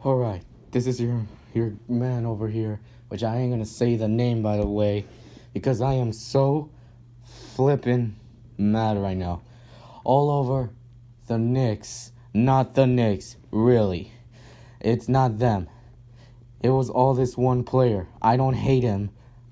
Alright, this is your man over here, which I ain't gonna say the name, by the way, because I am so flippin' mad right now. All over the Knicks, not the Knicks, really. It's not them. It was all this one player. I don't hate him,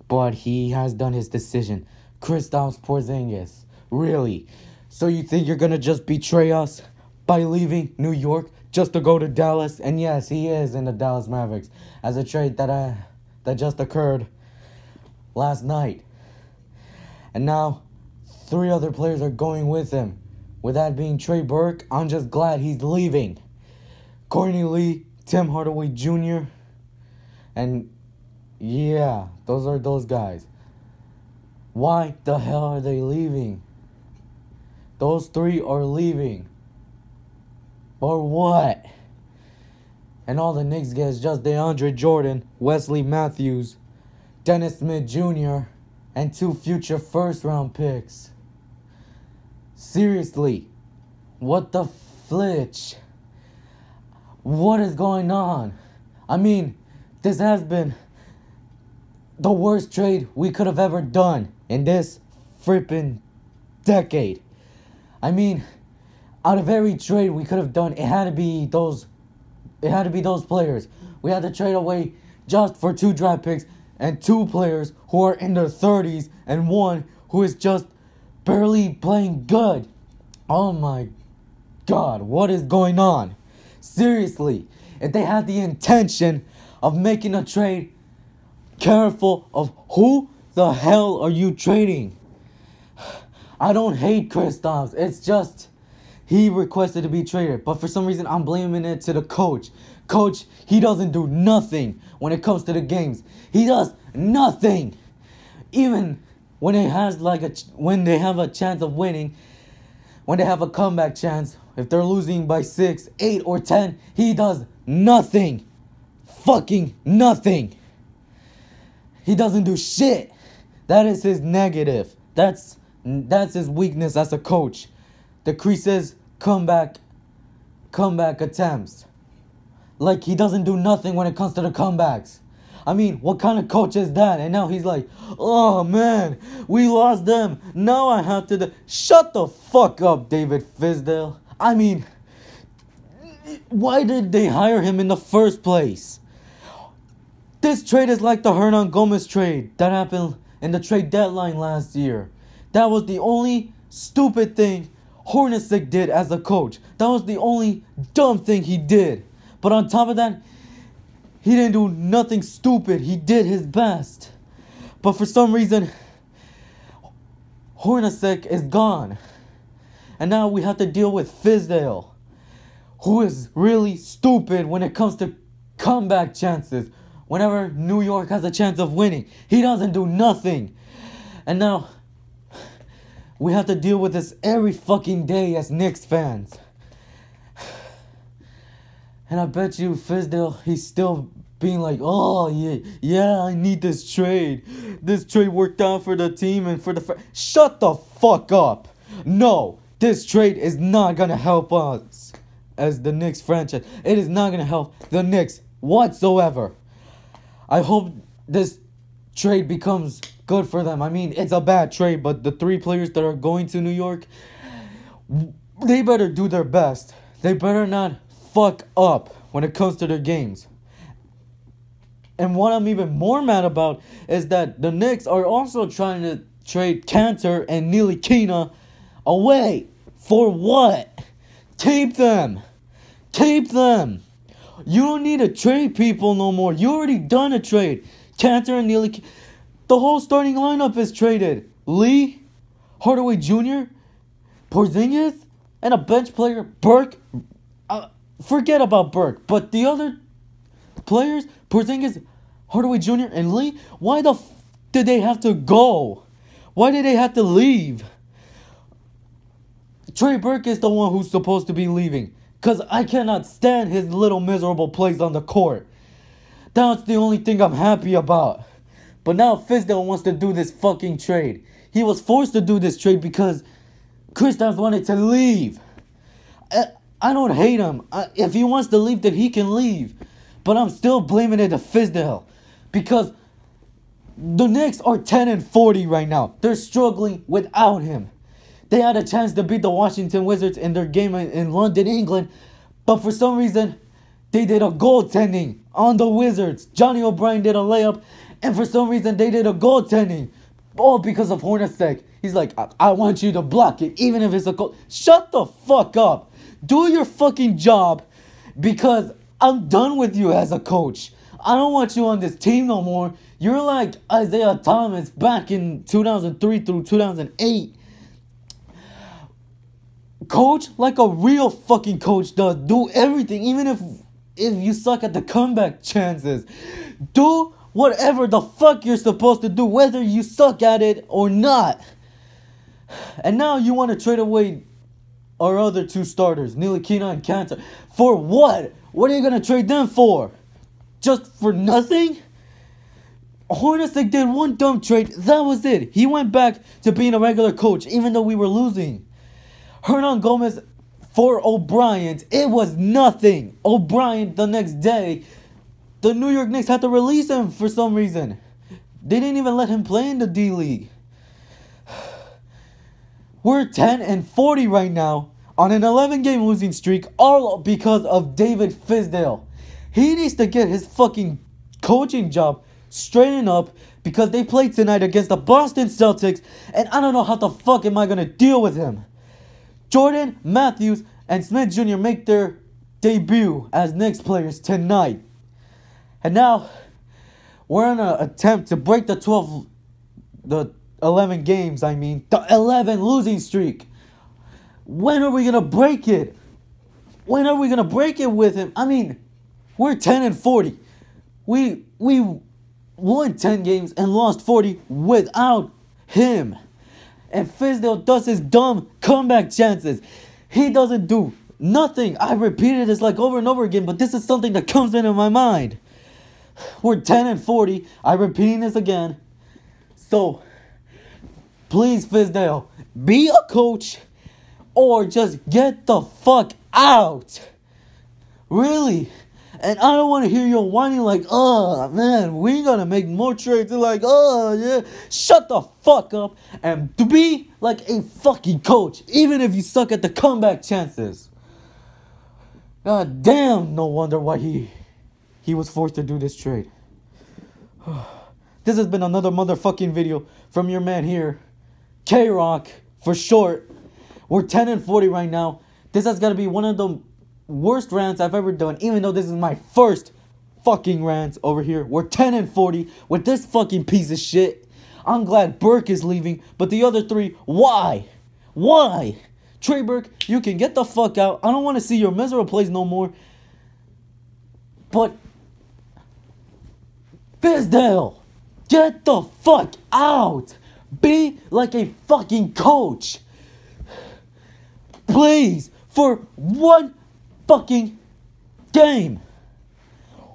but he has done his decision. Kristaps Porzingis, really? So you think you're gonna just betray us by leaving New York just to go to Dallas? And yes, he is in the Dallas Mavericks as a trade that just occurred last night. And now 3 other players are going with him. With that being Trey Burke, I'm just glad he's leaving. Courtney Lee, Tim Hardaway Jr., and yeah, those are those guys. Why the hell are they leaving? Those 3 are leaving. Or what? And all the Knicks get is just DeAndre Jordan, Wesley Matthews, Dennis Smith Jr., and 2 future first-round picks. Seriously, what the flitch? What is going on? I mean, this has been the worst trade we could have ever done in this frippin' decade. I mean, out of every trade we could have done, it had to be those players. We had to trade away just for 2 draft picks and 2 players who are in their 30s and 1 who is just barely playing good. Oh my God, what is going on? Seriously, if they had the intention of making a trade, careful of who the hell are you trading? I don't hate Kristaps. It's just he requested to be traded. But for some reason, I'm blaming it to the coach. Coach, he doesn't do nothing when it comes to the games. He does nothing. Even when it has when they have a chance of winning, when they have a comeback chance, if they're losing by 6, 8, or 10, he does nothing. Fucking nothing. He doesn't do shit. That is his negative. That's his weakness as a coach. Decreases comeback attempts. Like, he doesn't do nothing when it comes to the comebacks. I mean, what kind of coach is that? And now he's like, oh man, we lost them. Now I have to shut the fuck up, David Fizdale. I mean, why did they hire him in the first place? This trade is like the Hernan Gomez trade that happened in the trade deadline last year. That was the only stupid thing Hornacek did as a coach. That was the only dumb thing he did. But on top of that, he didn't do nothing stupid. He did his best. But for some reason, Hornacek is gone. And now we have to deal with Fizdale, who is really stupid when it comes to comeback chances. Whenever New York has a chance of winning, he doesn't do nothing. And now we have to deal with this every fucking day as Knicks fans. And I bet you Fizdale, he's still being like, oh yeah, I need this trade. This trade worked out for the team and for the shut the fuck up. No, this trade is not gonna help us as the Knicks franchise. It is not gonna help the Knicks whatsoever. I hope this trade becomes good for them. I mean, it's a bad trade, but the 3 players that are going to New York, they better do their best. They better not fuck up when it comes to their games. And what I'm even more mad about is that the Knicks are also trying to trade Cantor and Ntilikina away. For what? Keep them. Keep them. You don't need to trade people no more. You already done a trade. Cantor and Ntilikina. The whole starting lineup is traded. Lee, Hardaway Jr., Porzingis, and a bench player, Burke. Forget about Burke. But the other players, Porzingis, Hardaway Jr., and Lee, why the did they have to go? Why did they have to leave? Trey Burke is the one who's supposed to be leaving. Because I cannot stand his little miserable plays on the court. That's the only thing I'm happy about. But now Fizdale wants to do this fucking trade. He was forced to do this trade because Kristaps wanted to leave. I don't hate him. If he wants to leave, then he can leave. but I'm still blaming it to Fizdale. Because the Knicks are 10-40 right now. They're struggling without him. They had a chance to beat the Washington Wizards in their game in London, England, but for some reason, they did a goaltending on the Wizards. Johnny O'Brien did a layup, and for some reason, they did a goaltending. All because of Hornacek. He's like, I want you to block it, even if it's a goal. Shut the fuck up. Do your fucking job, because I'm done with you as a coach. I don't want you on this team no more. You're like Isaiah Thomas back in 2003 through 2008. Coach like a real fucking coach does. Do everything, even if you suck at the comeback chances. Do whatever the fuck you're supposed to do, whether you suck at it or not. And now you want to trade away our other two starters, Ntilikina and Kanter. For what? What are you going to trade them for? Just for nothing? Hornacek did one dumb trade. That was it. He went back to being a regular coach, even though we were losing. Hernan Gomez for O'Brien. It was nothing. O'Brien, the next day, the New York Knicks had to release him for some reason. They didn't even let him play in the D-League. We're 10-40 right now on an 11-game losing streak, all because of David Fizdale. He needs to get his fucking coaching job straightened up, because they played tonight against the Boston Celtics, and I don't know how the fuck am I going to deal with him. Jordan, Matthews, and Smith Jr. make their debut as Knicks players tonight. And now, we're in an attempt to break the 11 games, the 11 losing streak. When are we going to break it? When are we going to break it with him? We're 10-40. We won 10 games and lost 40 without him. And Fizdale does his dumb comeback chances. He doesn't do nothing. I repeated this like over and over again, but this is something that comes into my mind. We're 10-40. I'm repeating this again. So, please, Fizdale, be a coach or just get the fuck out. Really. And I don't want to hear you whining like, oh, man, we got to make more trades. They're like, oh, yeah. Shut the fuck up and be like a fucking coach, even if you suck at the comeback chances. God damn, no wonder why he was forced to do this trade. This has been another motherfucking video from your man here, K-Rock, for short. We're 10-40 right now. This has got to be one of the worst rants I've ever done, even though this is my first fucking rant over here. We're 10-40 with this fucking piece of shit. I'm glad Burke is leaving, but the other three, why? Why? Trey Burke, you can get the fuck out. I don't want to see your miserable plays no more. But Fizdale, get the fuck out. Be like a fucking coach. Please, for one fucking game,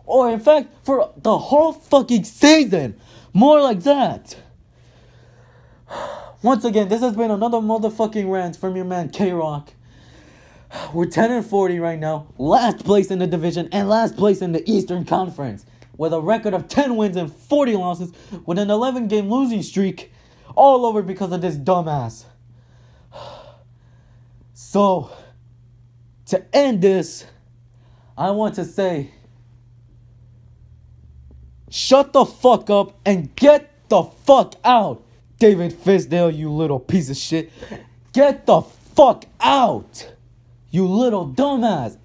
or in fact for the whole fucking season, more like that. Once again, this has been another motherfucking rant from your man K-Rock. We're 10-40 right now, last place in the division and last place in the Eastern Conference, with a record of 10 wins and 40 losses, with an 11-game losing streak, all over because of this dumbass. So, to end this, I want to say, shut the fuck up and get the fuck out. David Fizdale, you little piece of shit. Get the fuck out. You little dumbass.